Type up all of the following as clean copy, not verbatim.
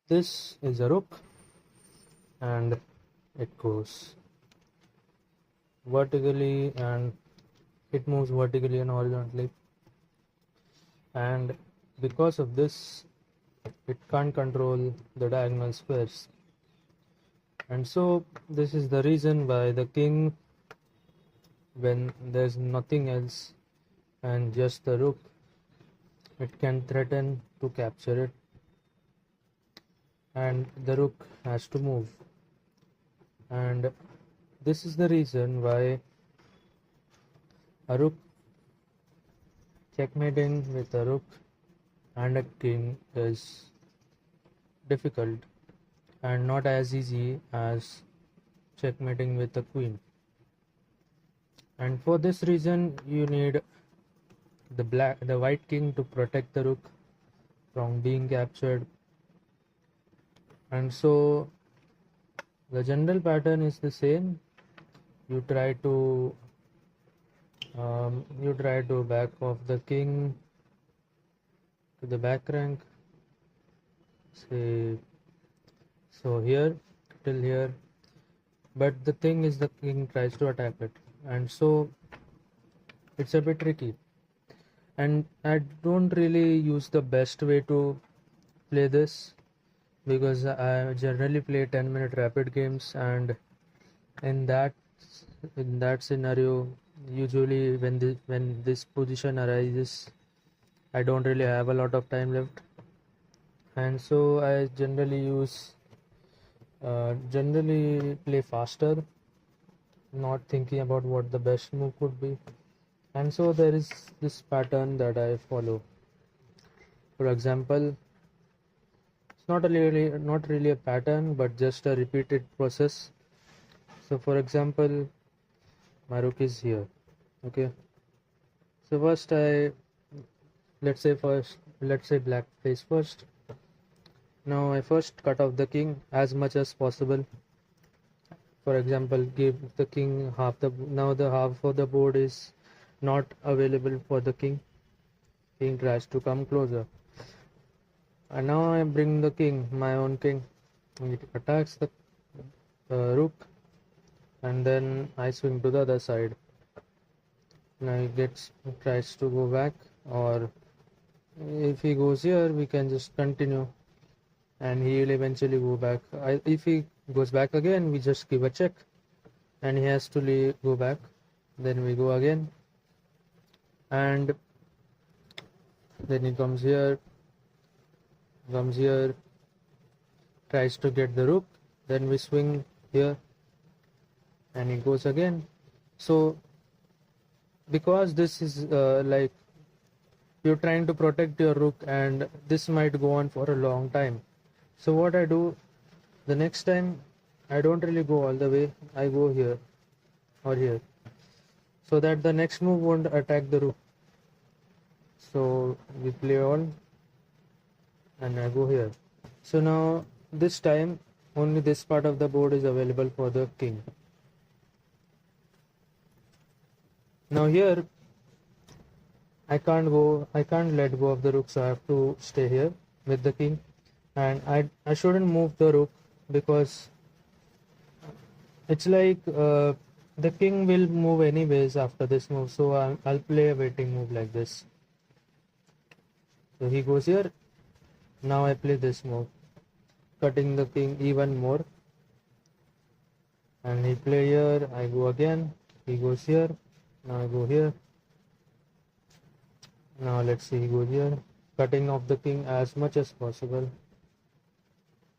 This is a rook, and it goes vertically, and it moves vertically and horizontally, and because of this it can't control the diagonal squares. And so this is the reason why the king, when there's nothing else and just the rook, it can threaten to capture it, and the rook has to move. And this is the reason why a rook checkmating with a rook and a king is difficult and not as easy as checkmating with a queen. And for this reason you need the white king to protect the rook from being captured. And so the general pattern is the same. You try to back off the king to the back rank, say so here till here, but the thing is the king tries to attack it, and so it's a bit tricky. And I don't really use the best way to play this, because I generally play 10-minute rapid games, and in that scenario, usually when this position arises, I don't really have a lot of time left, and so I generally play faster, not thinking about what the best move could be. And so there is this pattern that I follow. For example, it's not really a pattern, but just a repeated process. So for example, my rook is here. Okay. So let's say black plays first. Now I first cut off the king as much as possible. For example, give the king now the half of the board is not available for the king. King tries to come closer. And now I bring the king, my own king. It attacks the rook, and then I swing to the other side. Now he tries to go back, or if he goes here, we can just continue, and he will eventually go back. If he goes back again, we just give a check, and he has to go back. Then we go again, and then he comes here, tries to get the rook. Then we swing here, and he goes again. So because this is like you're trying to protect your rook, and this might go on for a long time. So what I do the next time, I don't really go all the way. I go here or here, so that the next move won't attack the rook. So we play all, and I go here. So now this time only this part of the board is available for the king. Now here I can't let go of the rook, so I have to stay here with the king, and I shouldn't move the rook, because it's like the king will move anyways after this move, so I'll play a waiting move like this. So he goes here. Now I play this move, cutting the king even more, and he play here. I go again. He goes here. Now I go here. Now let's see, he goes here, cutting off the king as much as possible.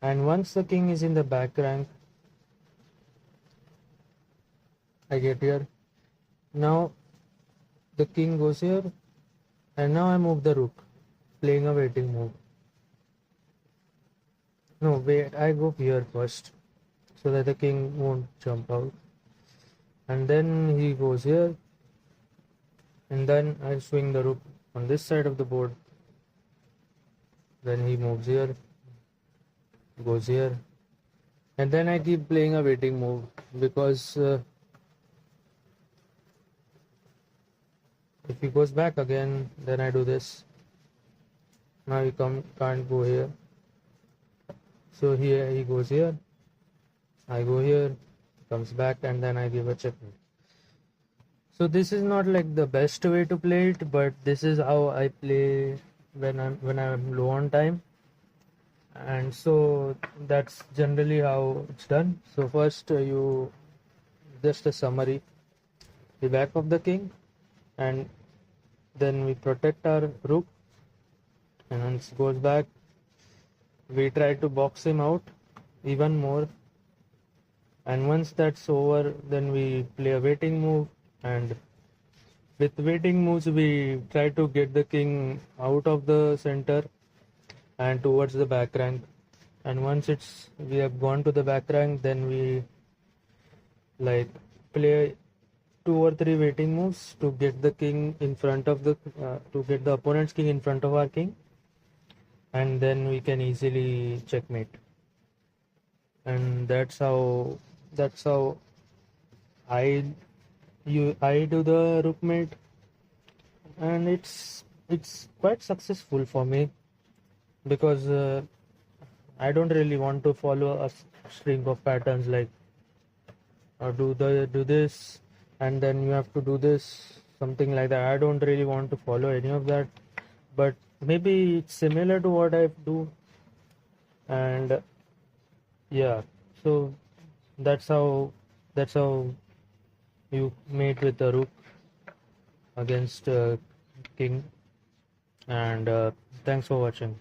And once the king is in the back rank, I get here. Now the king goes here, and now I move the rook, playing a waiting move. No, wait, I go here first, so that the king won't jump out. And then he goes here, and then I swing the rook on this side of the board. Then he moves here, goes here, and then I keep playing a waiting move, because if he goes back again, then I do this. Now he can't go here. So here he goes here, I go here, comes back, and then I give a checkmate. So this is not like the best way to play it, but this is how I play when I'm low on time. And so that's generally how it's done. So first you just a summary, the back of the king, and then we protect our rook, and once it goes back, we try to box him out even more, and once that's over, then we play a waiting move, and with waiting moves we try to get the king out of the center and towards the back rank. And once we have gone to the back rank, then we like play two or three waiting moves to get the king in front of the to get the opponent's king in front of our king, and then we can easily checkmate. And that's how I I do the rook mate, and it's quite successful for me because I don't really want to follow a string of patterns like do this and then you have to do this, something like that. I don't really want to follow any of that, but maybe it's similar to what I do. And yeah, so that's how you mate with the rook against king. And thanks for watching.